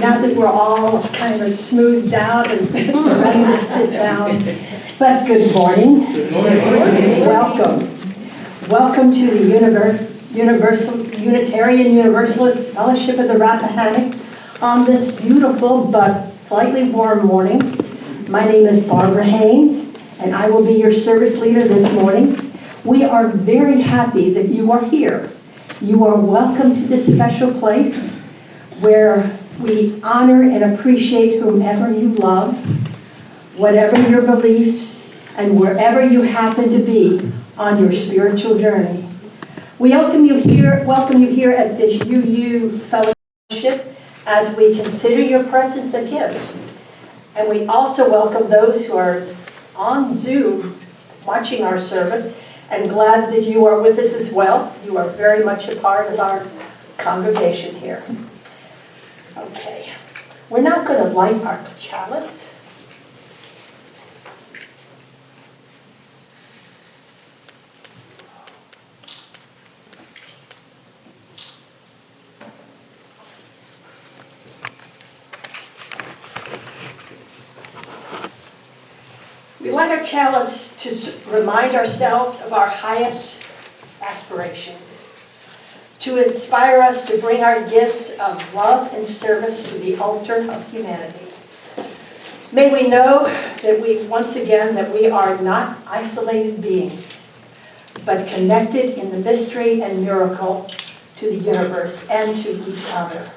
Now that we're all kind of smoothed out and ready to sit down. But good morning. Good morning. Welcome. Welcome to the Unitarian Universalist Fellowship of the Rappahannock on this beautiful but slightly warm morning. My name is Barbara Haynes, and I will be your service leader this morning. We are very happy that you are here. You are welcome to this special place where we honor and appreciate whomever you love, whatever your beliefs, and wherever you happen to be on your spiritual journey. We welcome you here at this UU Fellowship as we consider your presence a gift. And we also welcome those who are on Zoom watching our service, and glad that you are with us as well. You are very much a part of our congregation here. Okay, we're now going to light our chalice. We light our chalice to remind ourselves of our highest aspirations, to inspire us to bring our gifts of love and service to the altar of humanity. May we know that we are not isolated beings, but connected in the mystery and miracle to the universe and to each other.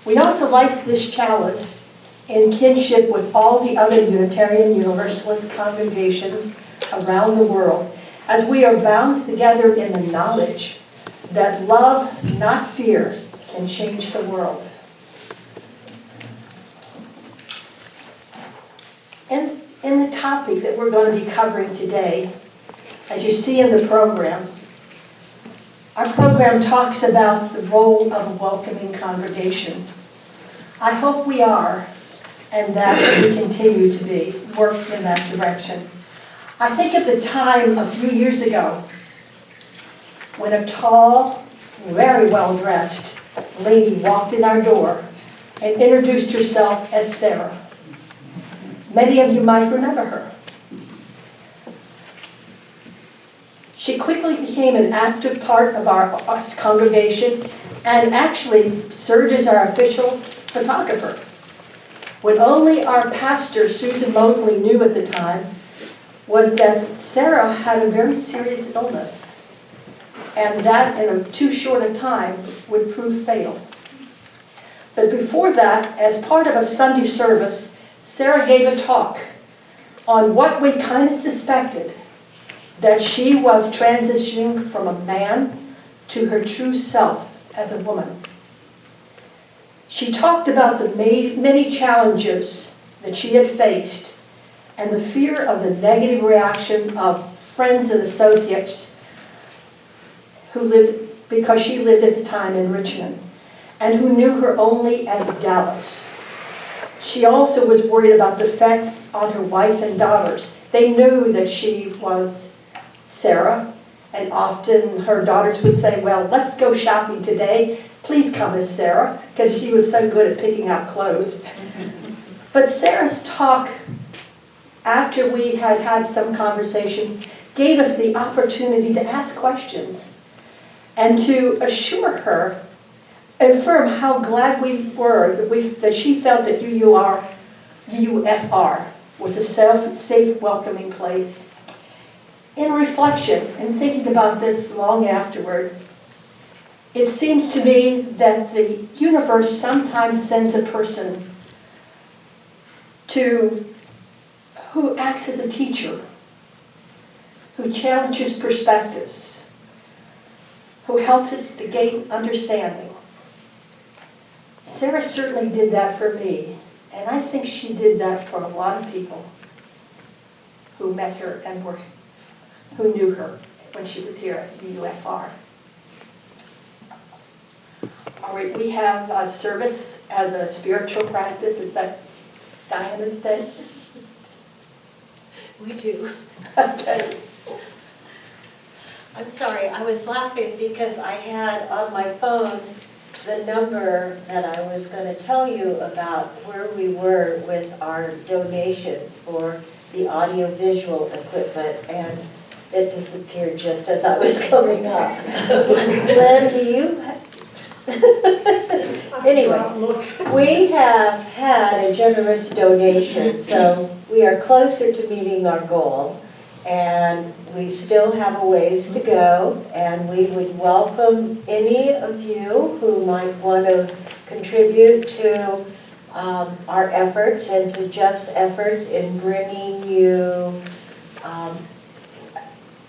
We also light this chalice in kinship with all the other Unitarian Universalist congregations around the world, as we are bound together in the knowledge that love, not fear, can change the world. In the topic that we're going to be covering today, as you see in the program, our program talks about the role of a welcoming congregation. I hope we are, and that we continue to work in that direction. I think at the time, a few years ago, when a tall, very well-dressed lady walked in our door and introduced herself as Sara. Many of you might remember her. She quickly became an active part of our congregation and actually served as our official photographer. What only our pastor, Susan Mosley, knew at the time was that Sara had a very serious illness, and that in too short a time would prove fatal. But before that, as part of a Sunday service, Sara gave a talk on what we kind of suspected, that she was transitioning from a man to her true self as a woman. She talked about the many challenges that she had faced and the fear of the negative reaction of friends and associates who lived, because she lived at the time in Richmond, and who knew her only as Dallas. She also was worried about the effect on her wife and daughters. They knew that she was Sara, and often her daughters would say, well, let's go shopping today. Please come as Sara, because she was so good at picking out clothes. But Sara's talk, after we had had some conversation, gave us the opportunity to ask questions and to assure her, affirm how glad we were that she felt that UUFR was a safe, welcoming place. In reflection, and thinking about this long afterward, it seems to me that the universe sometimes sends a person who acts as a teacher, who challenges perspectives, who helps us to gain understanding. Sara certainly did that for me, and I think she did that for a lot of people who met her and who knew her when she was here at UUFR. All right, we have a service as a spiritual practice. Is that Diana's thing? We do. Okay. I'm sorry, I was laughing because I had on my phone the number that I was going to tell you about where we were with our donations for the audiovisual equipment, and it disappeared just as I was coming up. Lynn, do you? Anyway, we have had a generous donation, so we are closer to meeting our goal, and we still have a ways to go, and we would welcome any of you who might want to contribute to our efforts and to Jeff's efforts in bringing you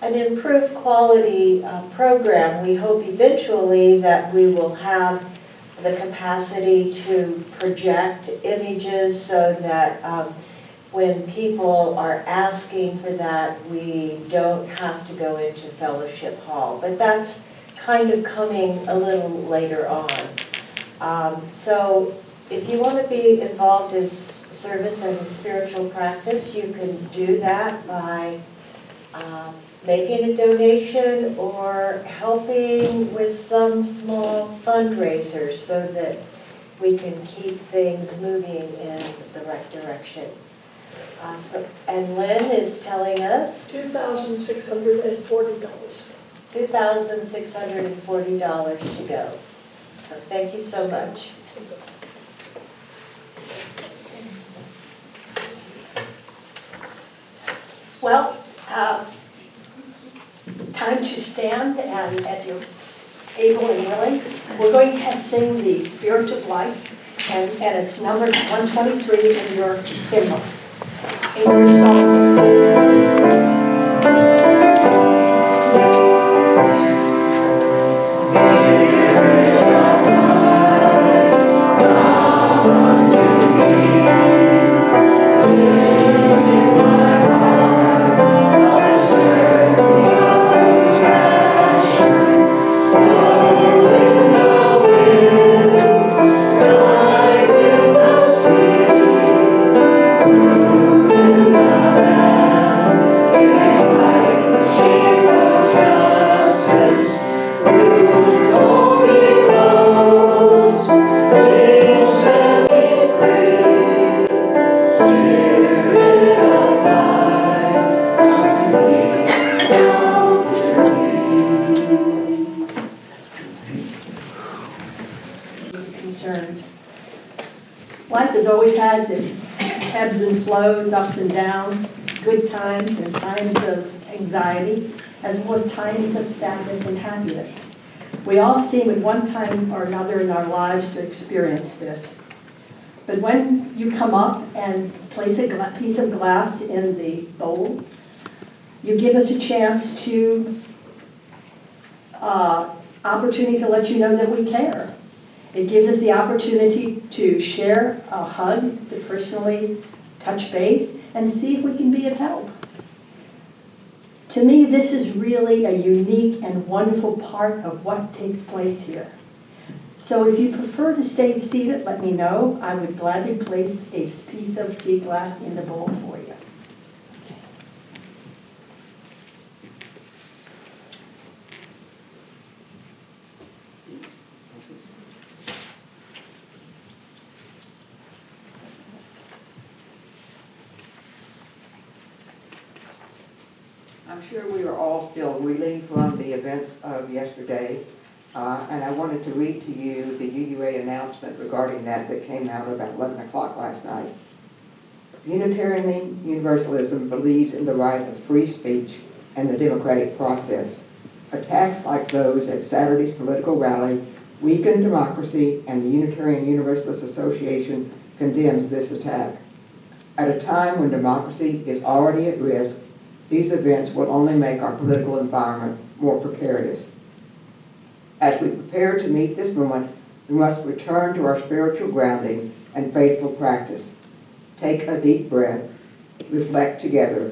an improved quality program. We hope eventually that we will have the capacity to project images so that when people are asking for that, we don't have to go into Fellowship Hall. But that's kind of coming a little later on. So if you want to be involved in service and spiritual practice, you can do that by making a donation or helping with some small fundraisers so that we can keep things moving in the right direction. And Lynn is telling us $2,640. $2,640 to go. So thank you so much. Well, time to stand, and as you're able and willing, we're going to sing the Spirit of Life, and it's number 123 in your hymnal, in your song. Life has always had its ebbs and flows, ups and downs, good times and times of anxiety, as well as times of sadness and happiness. We all seem at one time or another in our lives to experience this. But when you come up and place a piece of glass in the bowl, you give us a chance to, opportunity to let you know that we care. It gives us the opportunity to share a hug, to personally touch base, and see if we can be of help. To me, this is really a unique and wonderful part of what takes place here. So if you prefer to stay seated, let me know. I would gladly place a piece of sea glass in the bowl for you. I'm sure we are all still reeling from the events of yesterday, and I wanted to read to you the UUA announcement regarding that came out about 11 o'clock last night. Unitarian Universalism believes in the right of free speech and the democratic process. Attacks like those at Saturday's political rally weaken democracy, and the Unitarian Universalist Association condemns this attack. At a time when democracy is already at risk, these events will only make our political environment more precarious. As we prepare to meet this moment, we must return to our spiritual grounding and faithful practice. Take a deep breath, reflect together,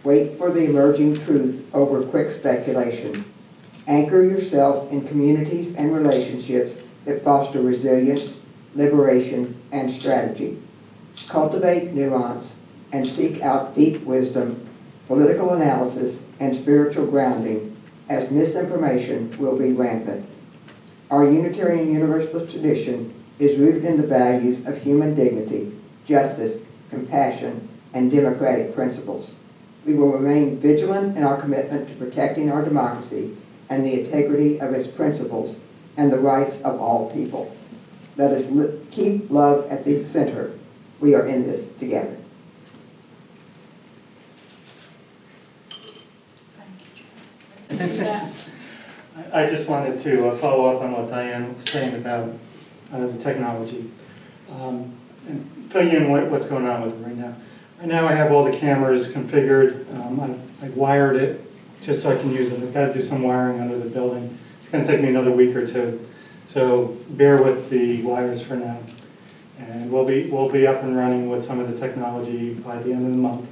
wait for the emerging truth over quick speculation. Anchor yourself in communities and relationships that foster resilience, liberation, and strategy. Cultivate nuance and seek out deep wisdom, political analysis, and spiritual grounding, as misinformation will be rampant. Our Unitarian Universalist tradition is rooted in the values of human dignity, justice, compassion, and democratic principles. We will remain vigilant in our commitment to protecting our democracy and the integrity of its principles and the rights of all people. Let us keep love at the center. We are in this together. I just wanted to follow up on what Diane was saying about the technology and fill you in what's going on with it right now. Right now I have all the cameras configured. I wired it just so I can use it. I've got to do some wiring under the building. It's going to take me another week or two. So bear with the wires for now. And we'll be up and running with some of the technology by the end of the month.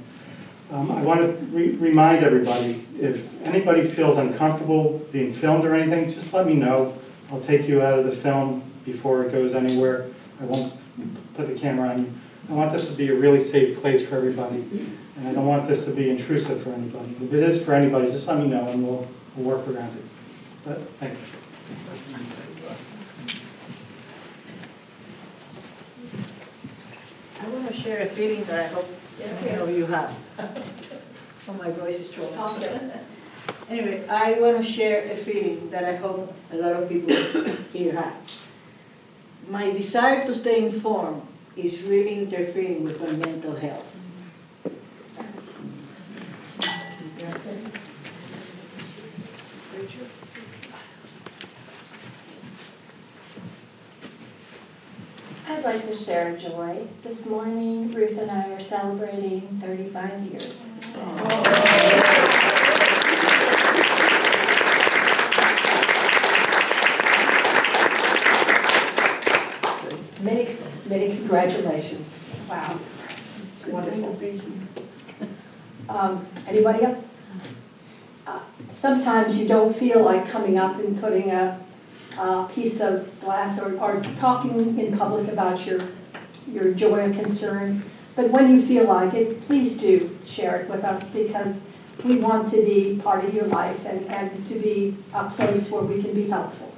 I want to remind everybody, if anybody feels uncomfortable being filmed or anything, just let me know. I'll take you out of the film before it goes anywhere. I won't put the camera on you. I want this to be a really safe place for everybody, and I don't want this to be intrusive for anybody. If it is for anybody, just let me know and we'll work around it. But thank you. I want to share a feeling that I hope many of you have. Oh, my voice is troubled. Anyway, I want to share a feeling that I hope a lot of people here have. My desire to stay informed is really interfering with my mental health. I'd like to share joy. This morning, Ruth and I are celebrating 35 years. Many congratulations. Wow. It's wonderful. Anybody else? Sometimes you don't feel like coming up and putting a piece of glass or talking in public about your joy and concern. But when you feel like it, please do share it with us, because we want to be part of your life and to be a place where we can be helpful.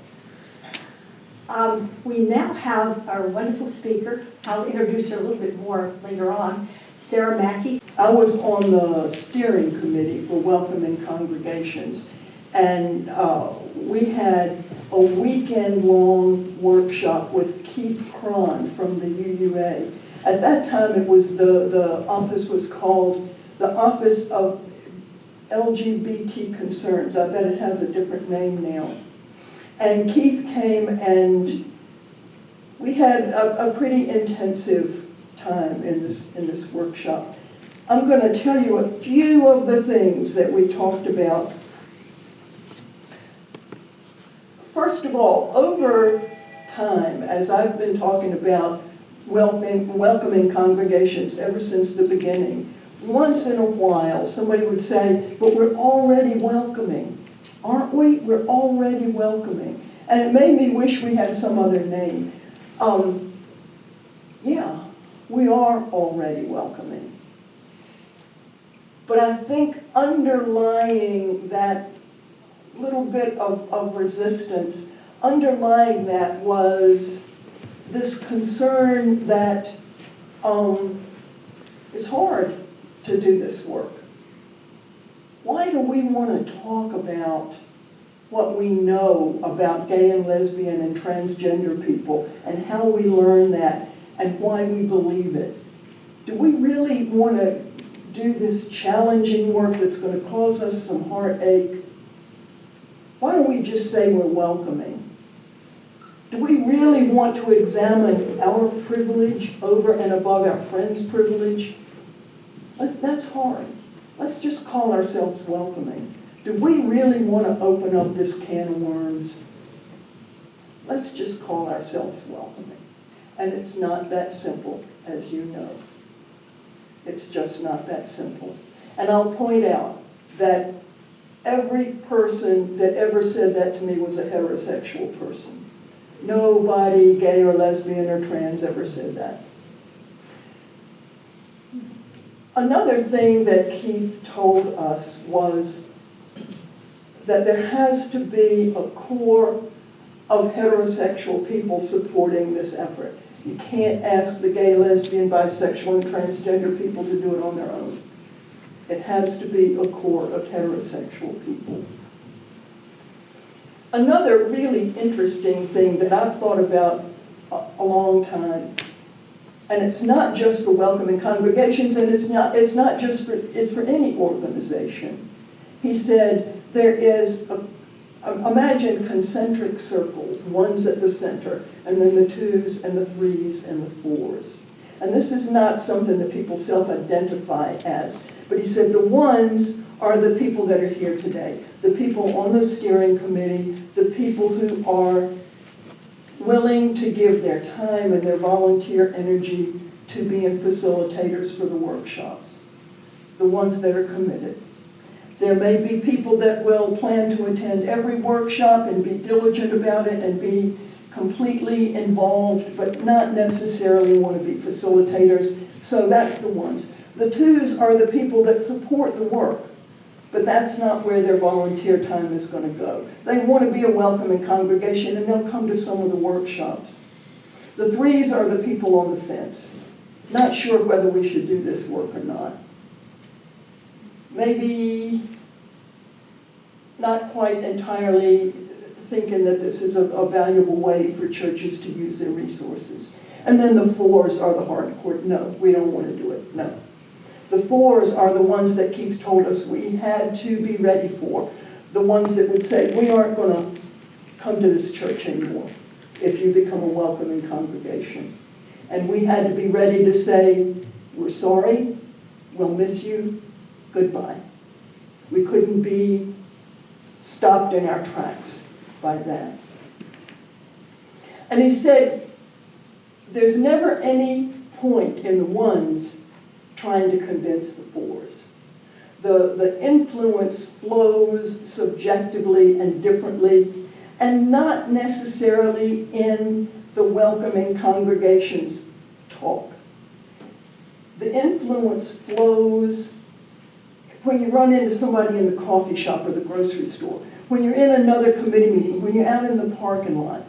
We now have our wonderful speaker. I'll introduce her a little bit more later on, Sara Mackey. I was on the steering committee for welcoming congregations, and we had a weekend-long workshop with Keith Cron from the UUA. At that time, it was the office was called the Office of LGBT Concerns. I bet it has a different name now. And Keith came, and we had a pretty intensive time in this workshop. I'm going to tell you a few of the things that we talked about. First of all, over time, as I've been talking about welcoming congregations ever since the beginning, once in a while somebody would say, but we're already welcoming. Aren't we? We're already welcoming. And it made me wish we had some other name. Yeah, we are already welcoming. But I think underlying that little bit of resistance, underlying that was this concern that it's hard to do this work. Why do we want to talk about what we know about gay and lesbian and transgender people and how we learn that and why we believe it? Do we really want to do this challenging work that's going to cause us some heartache? Why don't we just say we're welcoming? Do we really want to examine our privilege over and above our friends' privilege? That's hard. Let's just call ourselves welcoming. Do we really want to open up this can of worms? Let's just call ourselves welcoming. And it's not that simple, as you know. It's just not that simple. And I'll point out that every person that ever said that to me was a heterosexual person. Nobody, gay or lesbian or trans, ever said that. Another thing that Keith told us was that there has to be a core of heterosexual people supporting this effort. You can't ask the gay, lesbian, bisexual, and transgender people to do it on their own. It has to be a core of heterosexual people. Another really interesting thing that I've thought about a long time, and it's not just for welcoming congregations, and it's not just for, it's for any organization. He said there is imagine concentric circles, ones at the center, and then the twos and the threes and the fours. And this is not something that people self-identify as, but he said the ones are the people that are here today, the people on the steering committee, the people who are willing to give their time and their volunteer energy to being facilitators for the workshops, the ones that are committed. There may be people that will plan to attend every workshop and be diligent about it and be completely involved, but not necessarily want to be facilitators. So that's the ones. The twos are the people that support the work, but that's not where their volunteer time is going to go. They want to be a welcoming congregation, and they'll come to some of the workshops. The threes are the people on the fence, not sure whether we should do this work or not. Maybe not quite entirely thinking that this is a valuable way for churches to use their resources. And then the fours are the hardcore, no, we don't want to do it, no. The fours are the ones that Keith told us we had to be ready for. The ones that would say, we aren't going to come to this church anymore if you become a welcoming congregation. And we had to be ready to say, we're sorry, we'll miss you, goodbye. We couldn't be stopped in our tracks by that. And he said, there's never any point in the ones trying to convince the fours. The influence flows subjectively and differently, and not necessarily in the welcoming congregations talk. The influence flows when you run into somebody in the coffee shop or the grocery store, when you're in another committee meeting, when you're out in the parking lot.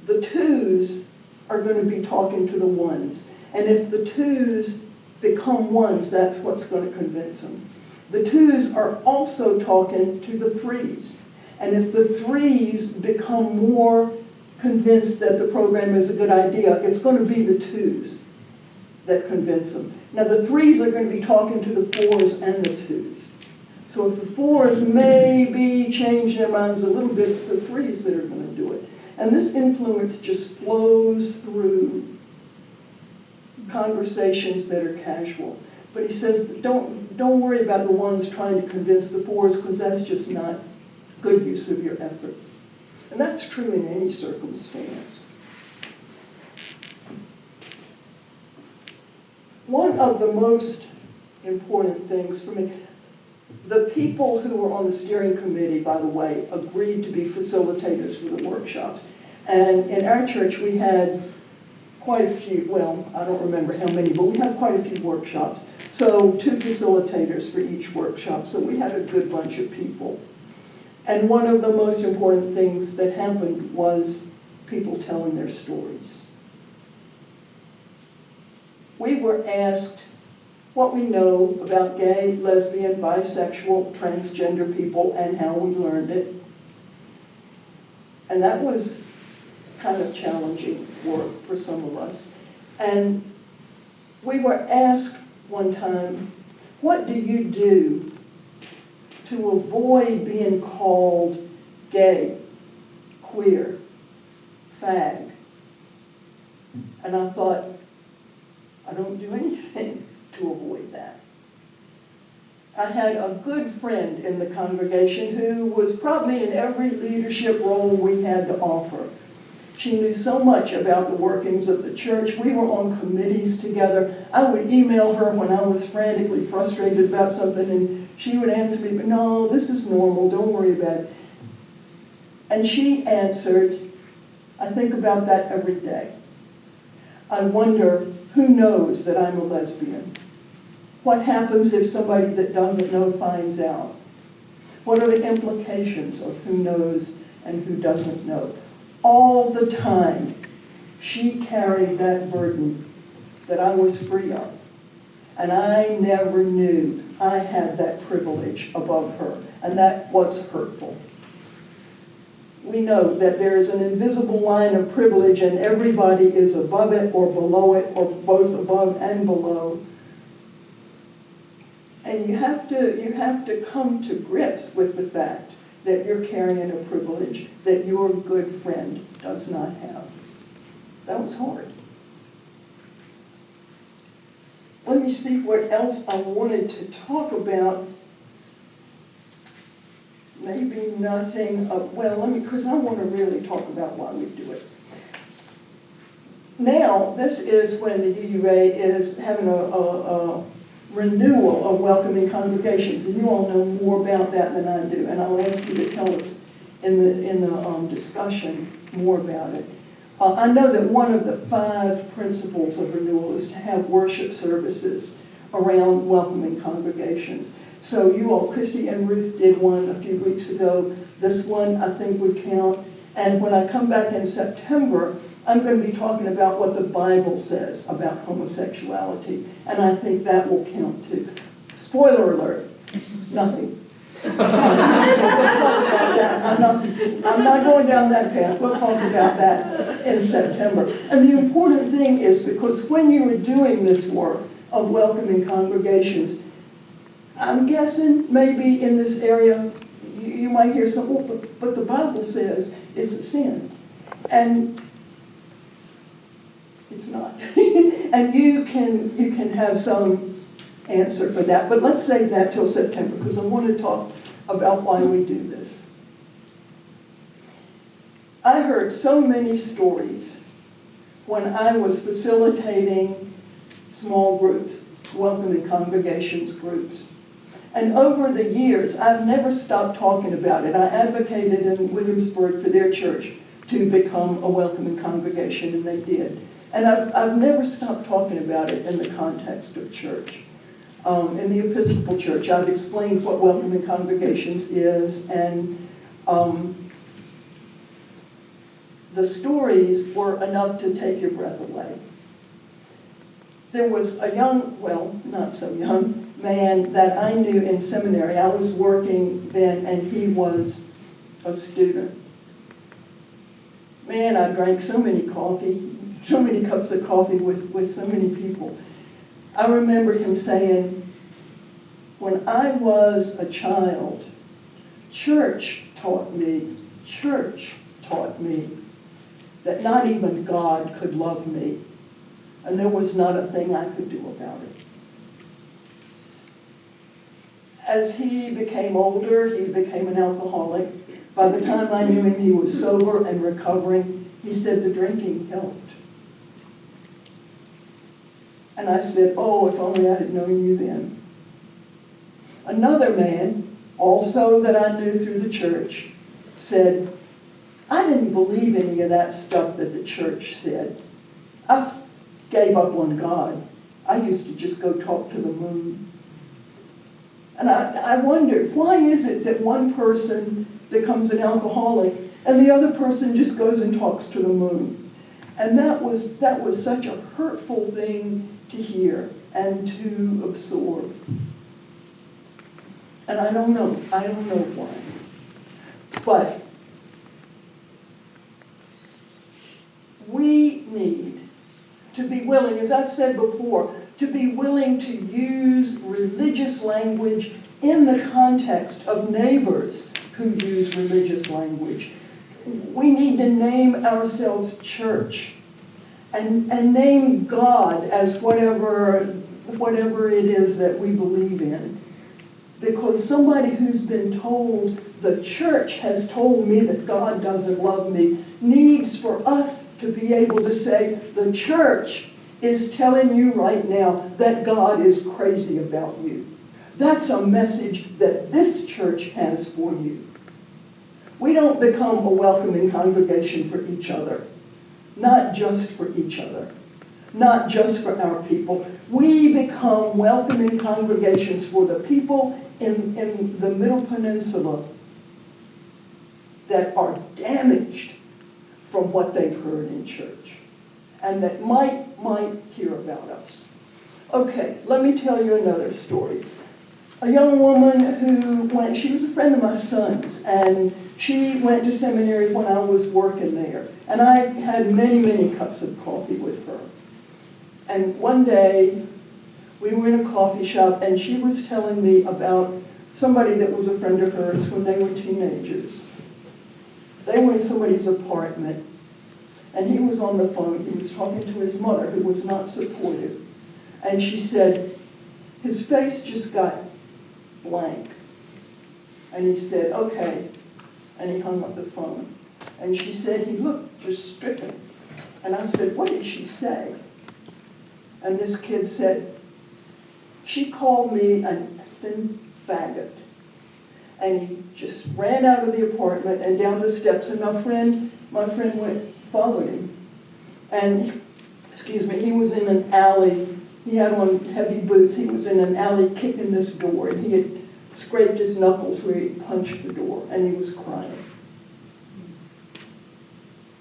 The twos are going to be talking to the ones. And if the twos become ones, that's what's going to convince them. The twos are also talking to the threes. And if the threes become more convinced that the program is a good idea, it's going to be the twos that convince them. Now the threes are going to be talking to the fours and the twos. So if the fours maybe change their minds a little bit, it's the threes that are going to do it. And this influence just flows through conversations that are casual. But he says, don't worry about the ones trying to convince the fours, because that's just not good use of your effort. And that's true in any circumstance. One of the most important things for me, the people who were on the steering committee, by the way, agreed to be facilitators for the workshops. And in our church, we had quite a few, well, I don't remember how many, but we had quite a few workshops. So 2 facilitators for each workshop. So we had a good bunch of people. And one of the most important things that happened was people telling their stories. We were asked what we know about gay, lesbian, bisexual, transgender people and how we learned it. And that was kind of challenging work for some of us. And we were asked one time, what do you do to avoid being called gay, queer, fag? And I thought, I don't do anything to avoid that. I had a good friend in the congregation who was probably in every leadership role we had to offer. She knew so much about the workings of the church. We were on committees together. I would email her when I was frantically frustrated about something, and she would answer me, but no, this is normal, don't worry about it. And she answered, I think about that every day. I wonder, who knows that I'm a lesbian? What happens if somebody that doesn't know finds out? What are the implications of who knows and who doesn't know. All the time, she carried that burden that I was free of. And I never knew I had that privilege above her, and that was hurtful. We know that there is an invisible line of privilege, and everybody is above it or below it, or both above and below. And you have to come to grips with the fact that you're carrying a privilege that your good friend does not have. That was hard. Let me see what else I wanted to talk about. Maybe nothing, because I want to really talk about why we do it. Now, this is when the UUA is having a renewal of welcoming congregations, and you all know more about that than I do, and I'll ask you to tell us in the discussion more about it. I know that one of the 5 principles of renewal is to have worship services around welcoming congregations. So you all, Christy and Ruth did one a few weeks ago. This one I think would count. And when I come back in September, I'm going to be talking about what the Bible says about homosexuality. And I think that will count too. Spoiler alert, nothing. I'm not going down that path. We'll talk about that in September. And the important thing is, because when you are doing this work of welcoming congregations, I'm guessing maybe in this area you might hear something, but the Bible says it's a sin. And it's not. And you can have some answer for that. But let's save that till September, because I want to talk about why we do this. I heard so many stories when I was facilitating small groups, welcoming congregations groups. And over the years, I've never stopped talking about it. I advocated in Williamsburg for their church to become a welcoming congregation, and they did. And I've never stopped talking about it in the context of church. In the Episcopal Church, I've explained what welcoming congregations is, and the stories were enough to take your breath away. There was a young, well, not so young, man that I knew in seminary. I was working then, and he was a student. Man, I drank so many cups of coffee with so many people. I remember him saying, when I was a child, church taught me that not even God could love me, and there was not a thing I could do about it. As he became older, he became an alcoholic. By the time I knew him, he was sober and recovering. He said the drinking helped. And I said, oh, if only I had known you then. Another man, also that I knew through the church, said, I didn't believe any of that stuff that the church said. I gave up on God. I used to just go talk to the moon. And I wondered, why is it that one person becomes an alcoholic and the other person just goes and talks to the moon? And that was such a hurtful thing to hear and to absorb. And I don't know why. But we need to be willing, as I've said before, to be willing to use religious language in the context of neighbors who use religious language. We need to name ourselves church and name God as whatever it is that we believe in. Because somebody who's been told, the church has told me that God doesn't love me, needs for us to be able to say, the church is telling you right now that God is crazy about you. That's a message that this church has for you. We don't become a welcoming congregation for each other, not just for each other, not just for our people. We become welcoming congregations for the people in the Middle Peninsula that are damaged from what they've heard in church and that might hear about us. Okay, let me tell you another story. A young woman she was a friend of my son's, and she went to seminary when I was working there. And I had many, many cups of coffee with her. And one day, we were in a coffee shop, and she was telling me about somebody that was a friend of hers when they were teenagers. They were in somebody's apartment, and he was on the phone. He was talking to his mother, who was not supportive. And she said, his face just got blank. And he said, okay. And he hung up the phone. And she said he looked just stricken. And I said, what did she say? And this kid said, she called me an effing faggot. And he just ran out of the apartment and down the steps. And my friend followed him. And, he was in an alley. He had on heavy boots. He was in an alley kicking this door. And he had scraped his knuckles where he punched the door. And he was crying.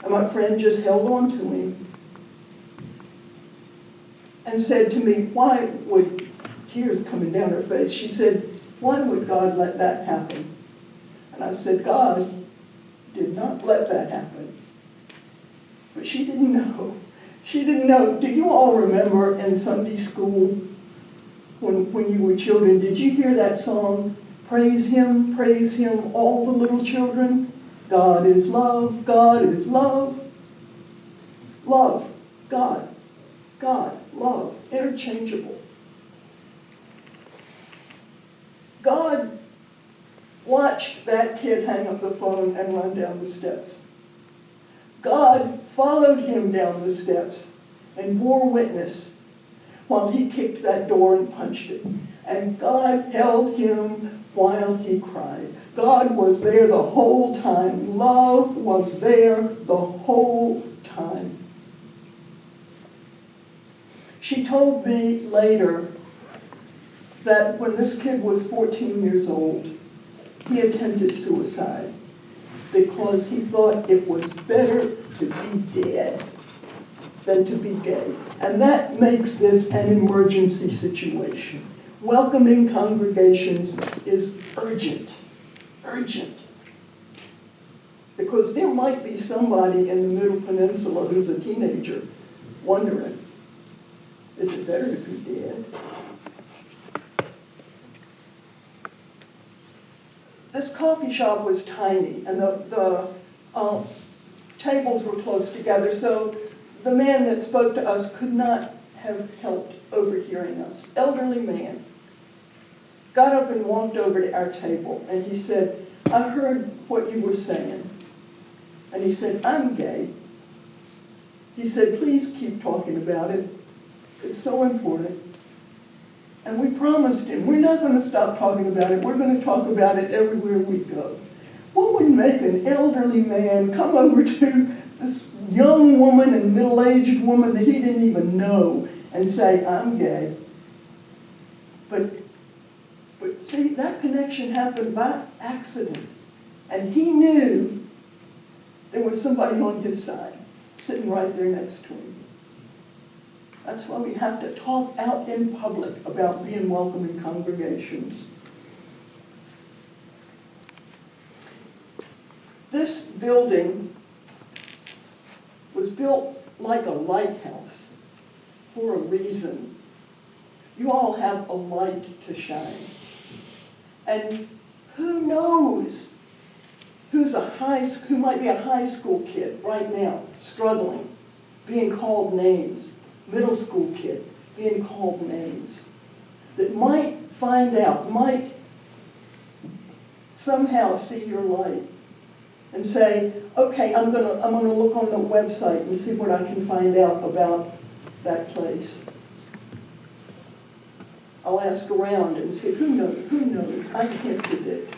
And my friend just held on to him and said to me, tears coming down her face, she said, why would God let that happen? And I said, God did not let that happen. But she didn't know. She didn't know. Do you all remember in Sunday school when you were children, did you hear that song, praise him, all the little children? God is love, God is love. Love, God, love, interchangeable. God watched that kid hang up the phone and run down the steps. God followed him down the steps and bore witness while he kicked that door and punched it. And God held him while he cried. God was there the whole time. Love was there the whole time. She told me later that when this kid was 14 years old, he attempted suicide because he thought it was better to be dead than to be gay. And that makes this an emergency situation. Welcoming congregations is urgent. Because there might be somebody in the Middle Peninsula who's a teenager wondering, is it better to be dead? This coffee shop was tiny, and the tables were close together, so the man that spoke to us could not have helped overhearing us. Elderly man got up and walked over to our table, and he said, I heard what you were saying. And he said, I'm gay. He said, please keep talking about it. It's so important. And we promised him, we're not going to stop talking about it. We're going to talk about it everywhere we go. What would make an elderly man come over to this young woman and middle-aged woman that he didn't even know and say, I'm gay? But see, that connection happened by accident. And he knew there was somebody on his side, sitting right there next to him. That's why we have to talk out in public about being welcome in congregations. This building was built like a lighthouse for a reason. You all have a light to shine. And who knows who might be a high school kid right now, struggling, being called names, middle school kid being called names, that might find out, might somehow see your light and say, okay, I'm gonna look on the website and see what I can find out about that place. I'll ask around and see, who knows, I can't predict.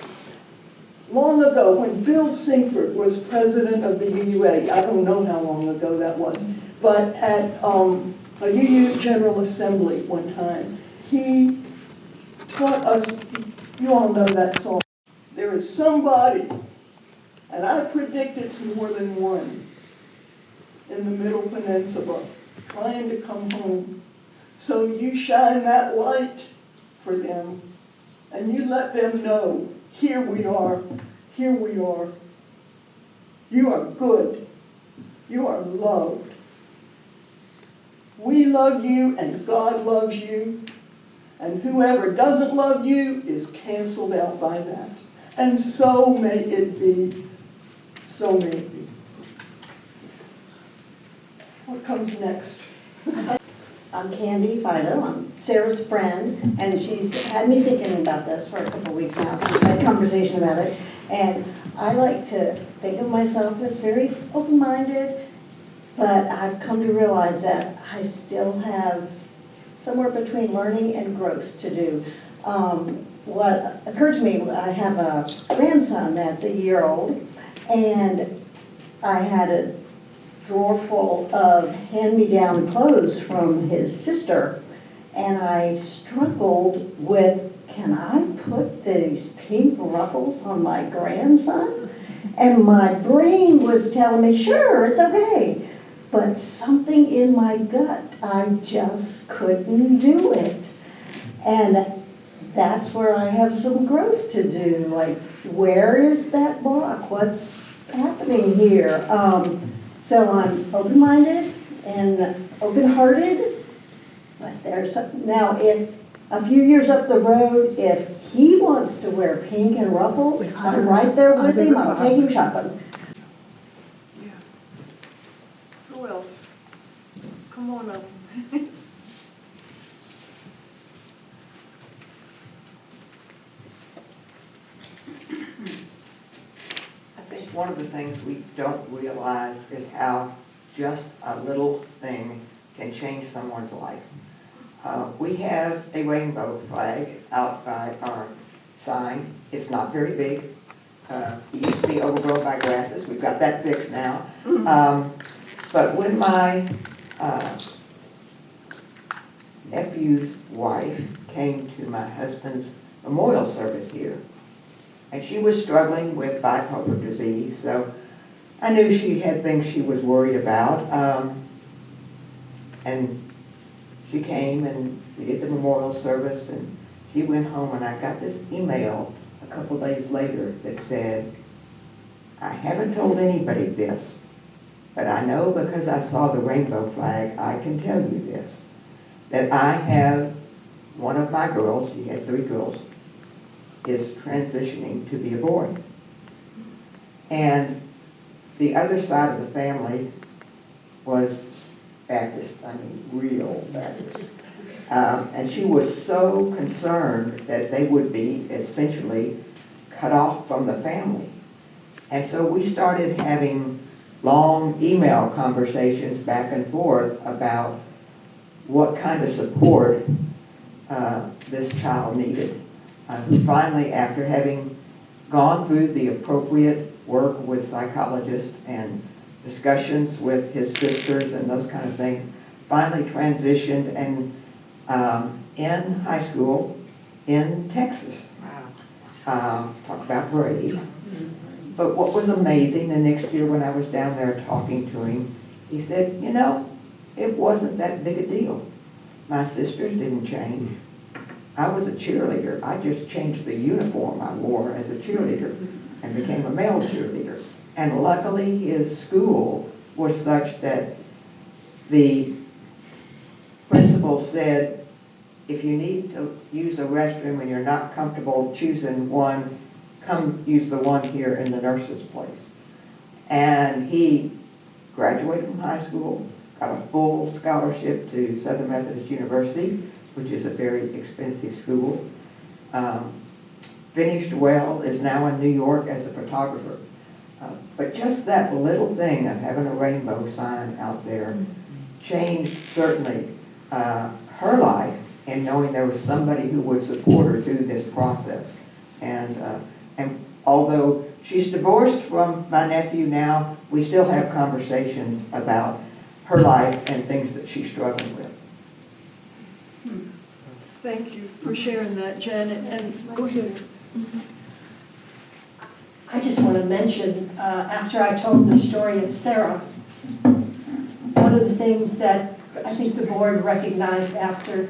Long ago, when Bill Singford was president of the UUA, I don't know how long ago that was, but at a UU General Assembly one time, he taught us, you all know that song, there is somebody And I predict it's more than one in the Middle Peninsula trying to come home. So you shine that light for them and you let them know, here we are, here we are. You are good. You are loved. We love you and God loves you. And whoever doesn't love you is canceled out by that. And so may it be. So may it be. What comes next? I'm Candy Fido. I'm Sarah's friend, and she's had me thinking about this for a couple of weeks now. So we've had a conversation about it. And I like to think of myself as very open-minded, but I've come to realize that I still have somewhere between learning and growth to do. What occurred to me, I have a grandson that's a year old, and I had a drawer full of hand-me-down clothes from his sister, and I struggled with, can I put these pink ruffles on my grandson? And my brain was telling me, sure, it's okay. But something in my gut, I just couldn't do it. And that's where I have some growth to do. Like, where is that block? What's happening here? So I'm open-minded and open-hearted. But now, if a few years up the road, if he wants to wear pink and ruffles, I'm right there with him. I'll take him shopping. Yeah. Who else? Come on up. I think one of the things we don't realize is how just a little thing can change someone's life. We have a rainbow flag outside our sign. It's not very big. It used to be overgrown by grasses. We've got that fixed now. But when my nephew's wife came to my husband's memorial service here, and she was struggling with bipolar disease, so I knew she had things she was worried about. And she came and we did the memorial service, and she went home, and I got this email a couple days later that said, I haven't told anybody this, but I know because I saw the rainbow flag, I can tell you this, that I have one of my girls, she had 3 girls, is transitioning to be a boy. And the other side of the family was Baptist, I mean real Baptist. And she was so concerned that they would be essentially cut off from the family. And so we started having long email conversations back and forth about what kind of support this child needed. Finally, after having gone through the appropriate work with psychologists and discussions with his sisters and those kind of things, finally transitioned and in high school in Texas. Talk about brave. But what was amazing, the next year when I was down there talking to him, he said, you know, it wasn't that big a deal. My sisters didn't change. I was a cheerleader. I just changed the uniform I wore as a cheerleader and became a male cheerleader. And luckily his school was such that the principal said, if you need to use a restroom and you're not comfortable choosing one, come use the one here in the nurse's place. And he graduated from high school, got a full scholarship to Southern Methodist University, which is a very expensive school. Finished well, is now in New York as a photographer. But just that little thing of having a rainbow sign out there changed certainly her life, and knowing there was somebody who would support her through this process. And although she's divorced from my nephew now, we still have conversations about her life and things that she's struggling with. Thank you for sharing that, Janet. And go ahead. I just want to mention, after I told the story of Sarah, one of the things that I think the board recognized after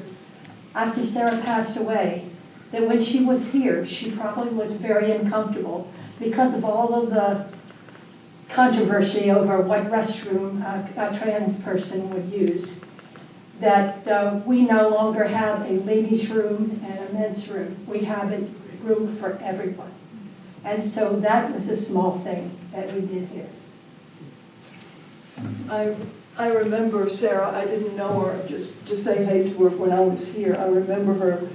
Sarah passed away, that when she was here, she probably was very uncomfortable because of all of the controversy over what restroom a trans person would use, that we no longer have a ladies' room and a men's room. We have a room for everyone. And so that was a small thing that we did here. I remember Sarah, I didn't know her, just say hey to her when I was here. I remember her.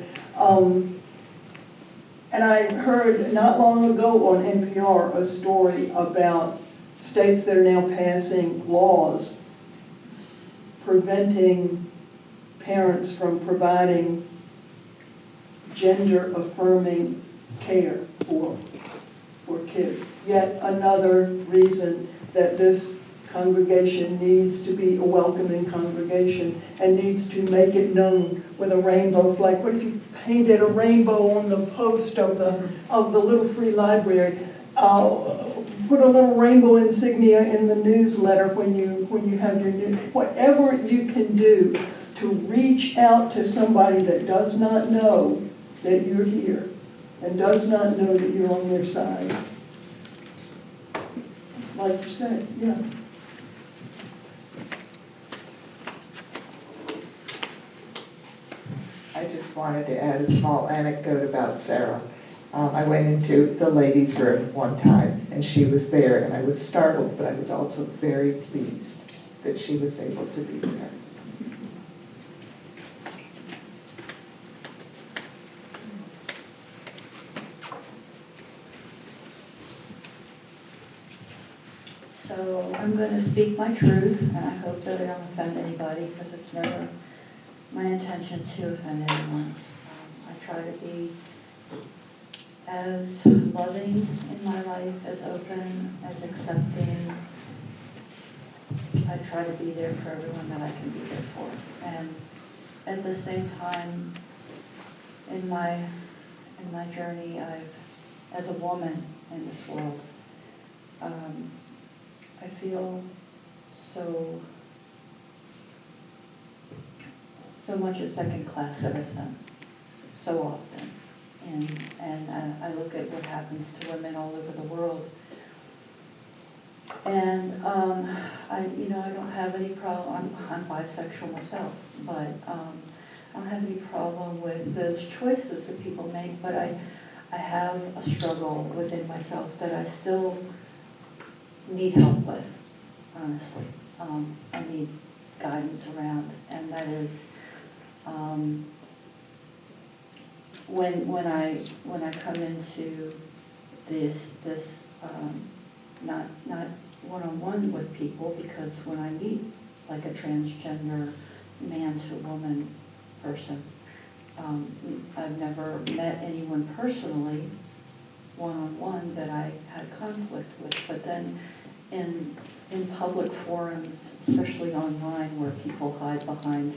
And I heard not long ago on NPR a story about states that are now passing laws preventing parents from providing gender-affirming care for kids. Yet another reason that this congregation needs to be a welcoming congregation and needs to make it known with a rainbow flag. What if you painted a rainbow on the post of the little free library? Put a little rainbow insignia in the newsletter when you have your news. Whatever you can do to reach out to somebody that does not know that you're here and does not know that you're on their side. Like you said, yeah. I just wanted to add a small anecdote about Sarah. I went into the ladies' room one time, and she was there, and I was startled, but I was also very pleased that she was able to be there. So I'm going to speak my truth, and I hope that I don't offend anybody, because it's never my intention to offend anyone. I try to be as loving in my life, as open, as accepting. I try to be there for everyone that I can be there for. And at the same time, in my journey, as a woman in this world, I feel so much a second-class citizen, so often. And I look at what happens to women all over the world. And I don't have any problem. I'm bisexual myself, but I don't have any problem with those choices that people make. But I have a struggle within myself that I still need help with, honestly. I need guidance around, and that is when I come into this not one-on-one with people, because when I meet like a transgender man to woman person, I've never met anyone personally one-on-one that I had conflict with, but then in public forums, especially online, where people hide behind,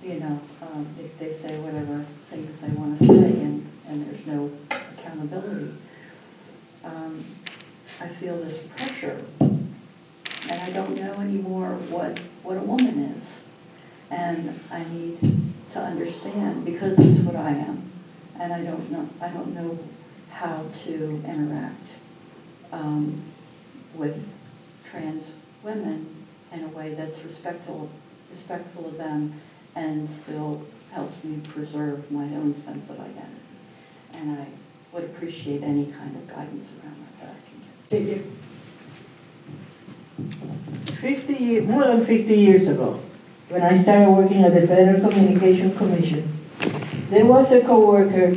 they say whatever things they want to say, and there's no accountability. I feel this pressure, and I don't know anymore what a woman is, and I need to understand, because that's what I am, and I don't know how to interact with trans women in a way that's respectful of them, and still helps me preserve my own sense of identity. And I would appreciate any kind of guidance around that I can get. Thank you. More than 50 years ago, when I started working at the Federal Communications Commission, there was a coworker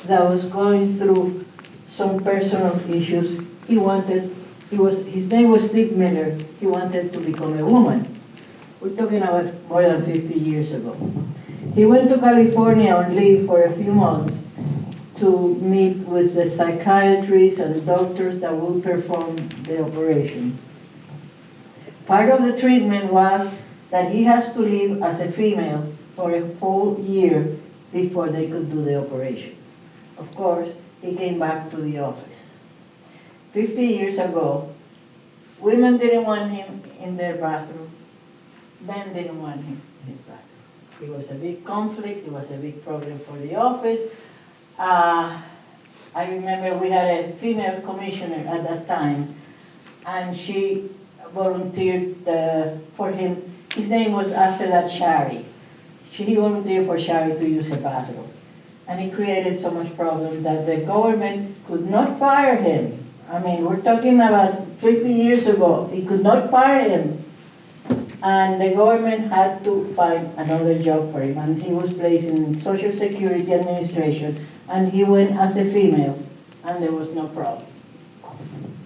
that was going through some personal issues. His name was Steve Miller. He wanted to become a woman. We're talking about more than 50 years ago. He went to California on leave for a few months to meet with the psychiatrists and doctors that will perform the operation. Part of the treatment was that he has to live as a female for a whole year before they could do the operation. Of course, he came back to the office. 50 years ago, women didn't want him in their bathroom. Men didn't want him in his bathroom. It was a big conflict, it was a big problem for the office. I remember we had a female commissioner at that time, and she volunteered for him. His name was after that Shari. She volunteered for Shari to use her bathroom. And he created so much problem that the government could not fire him. I mean, we're talking about 50 years ago. He could not fire him. And the government had to find another job for him. And he was placed in Social Security Administration. And he went as a female. And there was no problem.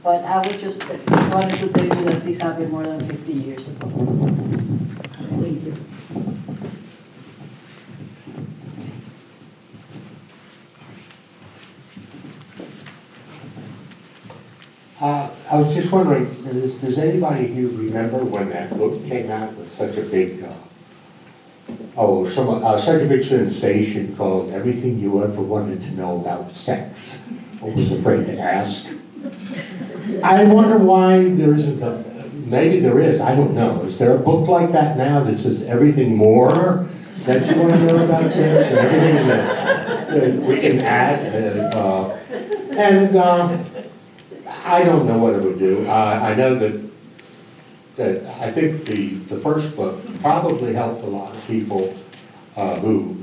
But I was just wanted to tell you that this happened more than 50 years ago. Thank you. I was just wondering, does anybody here remember when that book came out with such a big, such a big sensation called Everything You Ever Wanted to Know About Sex, or was afraid to ask? I wonder why there isn't maybe there is, I don't know. Is there a book like that now that says everything more that you want to know about sex, and everything that we can add? I don't know what it would do. I know that I think the first book probably helped a lot of people who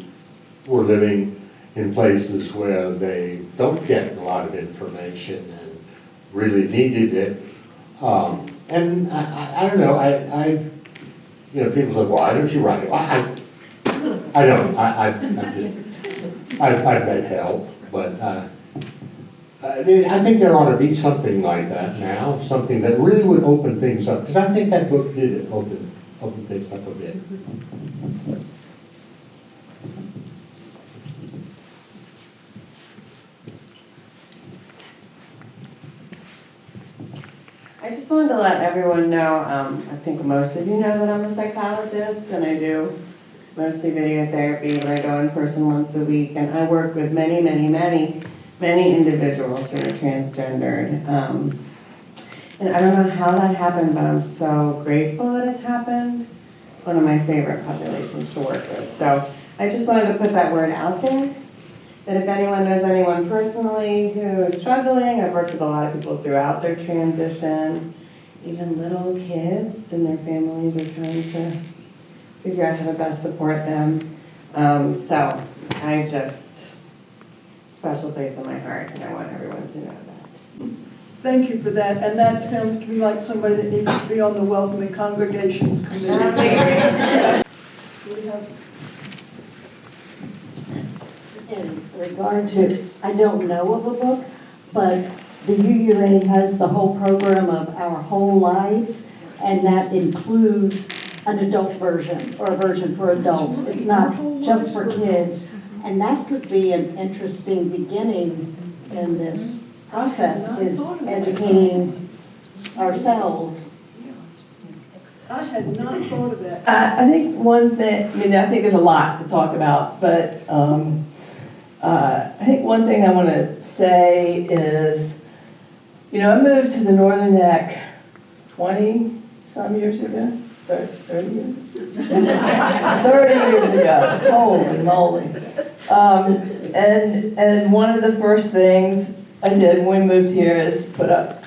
were living in places where they don't get a lot of information and really needed it. And I don't know. People say, "Why don't you write it?" Well, I don't. I've had help, but. I think there ought to be something like that now, something that really would open things up, because I think that book did open things up a bit. I just wanted to let everyone know, I think most of you know that I'm a psychologist, and I do mostly video therapy, but I go in person once a week, and I work with many individuals who are transgendered. And I don't know how that happened, but I'm so grateful that it's happened. One of my favorite populations to work with. So I just wanted to put that word out there, that if anyone knows anyone personally who is struggling, I've worked with a lot of people throughout their transition, even little kids and their families are trying to figure out how to best support them. So I just, special place in my heart, and I want everyone to know that. Thank you for that, and that sounds to me like somebody that needs to be on the Welcoming Congregations Committee. In regard to, I don't know of a book, but the UUA has the whole program of Our Whole Lives, and that includes an adult version, or a version for adults. It's not just for kids. And that could be an interesting beginning in this process, is educating ourselves. I had not thought of that. I think one thing, I think there's a lot to talk about, but I think one thing I want to say is, I moved to the Northern Neck 20-some years ago. 30 years? 30 years ago. Holy moly. And one of the first things I did when we moved here is put up,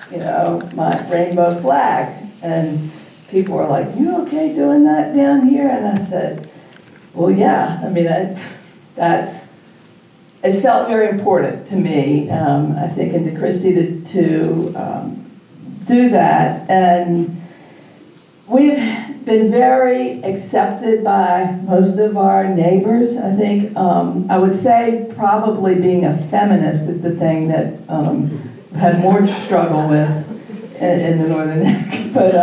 my rainbow flag. And people were like, "You okay doing that down here?" And I said, well, yeah. It felt very important to me, I think, and to Christy to do that. And we've been very accepted by most of our neighbors. I think I would say probably being a feminist is the thing that I've had more struggle with in the Northern Neck. But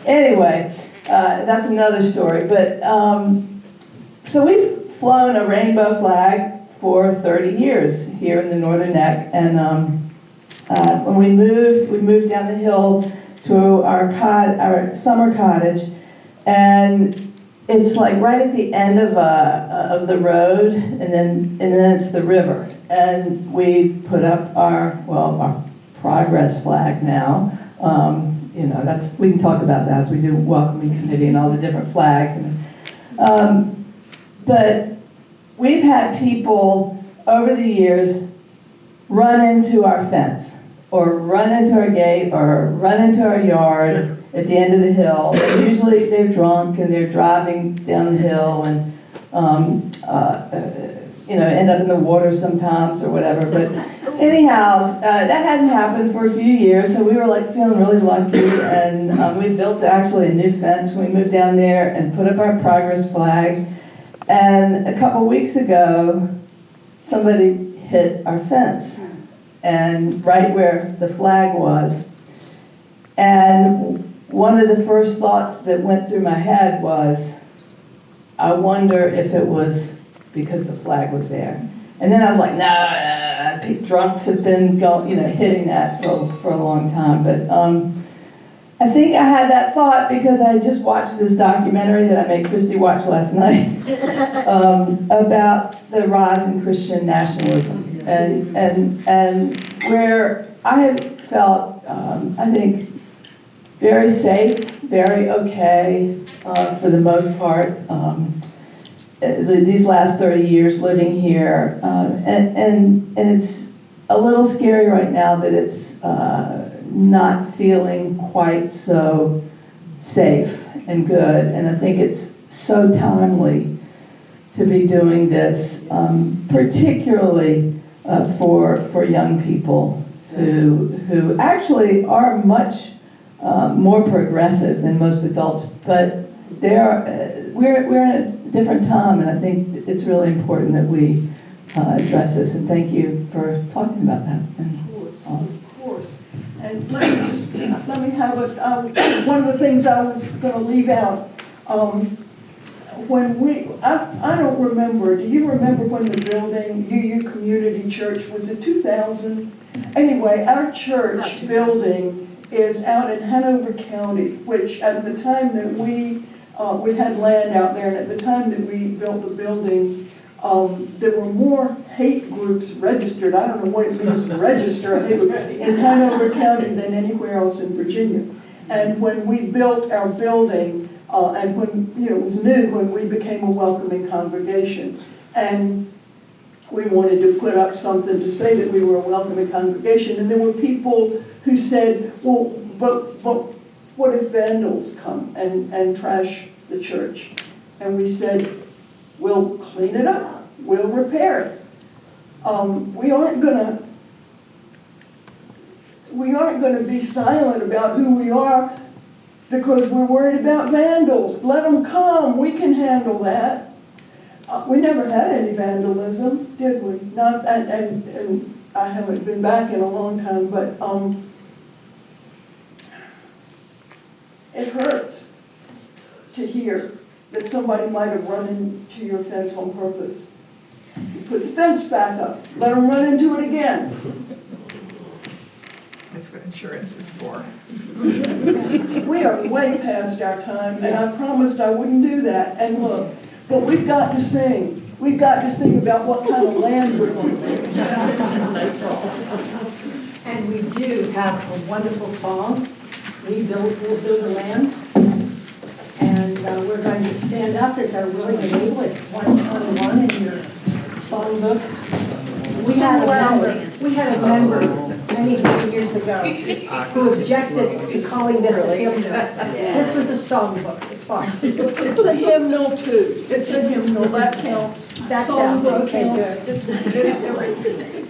anyway, that's another story. But so we've flown a rainbow flag for 30 years here in the Northern Neck. And when we moved down the hill to our summer cottage, and it's like right at the end of the road, and then it's the river. And we put up our progress flag now. You know, we can talk about that as we do welcoming committee and all the different flags. But we've had people over the years run into our fence, or run into our gate, or run into our yard at the end of the hill. And usually they're drunk and they're driving down the hill and you know, end up in the water sometimes or whatever. But anyhow, that hadn't happened for a few years, so we were like feeling really lucky. And we built actually a new fence. We moved down there and put up our progress flag. And a couple weeks ago, somebody hit our fence, and right where the flag was. And one of the first thoughts that went through my head was, I wonder if it was because the flag was there. And then I was like, nah, drunks have been hitting that for a long time. But I think I had that thought because I just watched this documentary that I made Christy watch last night about the rise in Christian nationalism, and where I have felt, I think, very safe, very okay for the most part. These last 30 years living here, and it's a little scary right now that it's not feeling quite so safe and good. And I think it's so timely to be doing this, particularly for young people who actually are much more progressive than most adults, but we're in a different time, and I think it's really important that we address this. And thank you for talking about that. Of course. And let me have it. One of the things I was going to leave out. I don't remember. Do you remember when the building, UU Community Church, was it 2000? Anyway, our church building is out in Hanover County, which at the time that we had land out there, and at the time that we built the building, there were more hate groups registered. I don't know what it means to register a hate group in Hanover County than anywhere else in Virginia. And when we built our building, and when it was new, when we became a welcoming congregation, and we wanted to put up something to say that we were a welcoming congregation, and there were people who said, well, but what if vandals come and trash the church? And we said, we'll clean it up. We'll repair it. We aren't gonna be silent about who we are because we're worried about vandals. Let them come. We can handle that. We never had any vandalism, did we? Not, and I haven't been back in a long time, but it hurts to hear that somebody might have run into your fence on purpose. You put the fence back up, let them run into it again. That's what insurance is for. We are way past our time, and I promised I wouldn't do that. And look, but we've got to sing. We've got to sing about what kind of land we're going to make. And we do have a wonderful song, We'll Build the Land. And we're going to stand up as our willing and able. It's 121 in your songbook. We had a member many years ago who objected to calling this a hymnal. This was a songbook, it's fine. It's a hymnal too. It's a hymnal, that counts. That Songbook okay, counts. good. It's everything.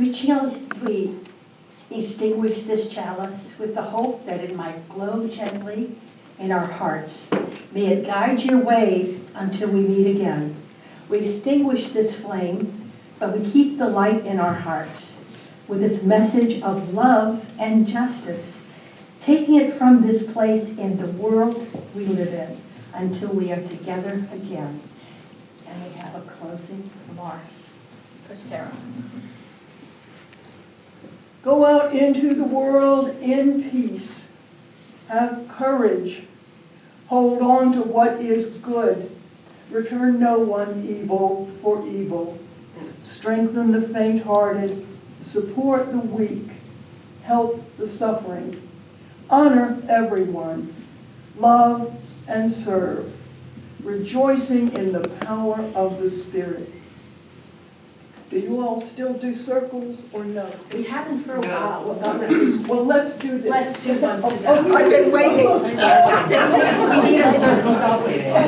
We extinguish this chalice with the hope that it might glow gently in our hearts. May it guide your way until we meet again. We extinguish this flame, but we keep the light in our hearts with its message of love and justice, taking it from this place in the world we live in until we are together again. And we have a closing remarks for Sara. Go out into the world in peace. Have courage. Hold on to what is good. Return no one evil for evil. Strengthen the faint-hearted. Support the weak. Help the suffering. Honor everyone. Love and serve. Rejoicing in the power of the Spirit. Do you all still do circles or no? We haven't for a while. Well, let's do this. Let's do one. I've been waiting. We need a circle, don't we? I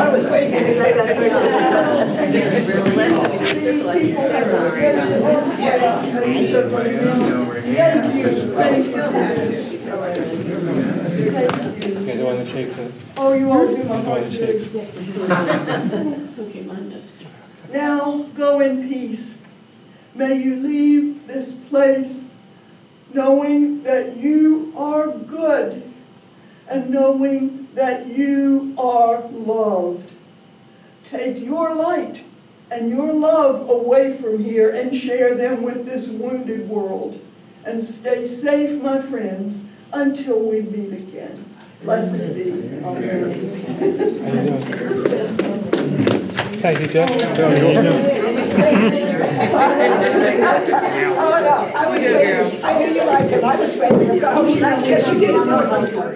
was Okay, the one that shakes it. Oh, you all do my The one that shakes. Now go in peace. May you leave this place knowing that you are good and knowing that you are loved. Take your light and your love away from here and share them with this wounded world. And stay safe, my friends, until we meet again. Blessed be. Thank you, Jeff. Oh, no, I was waiting. I knew you liked him. I was waiting. I hope she didn't do it before.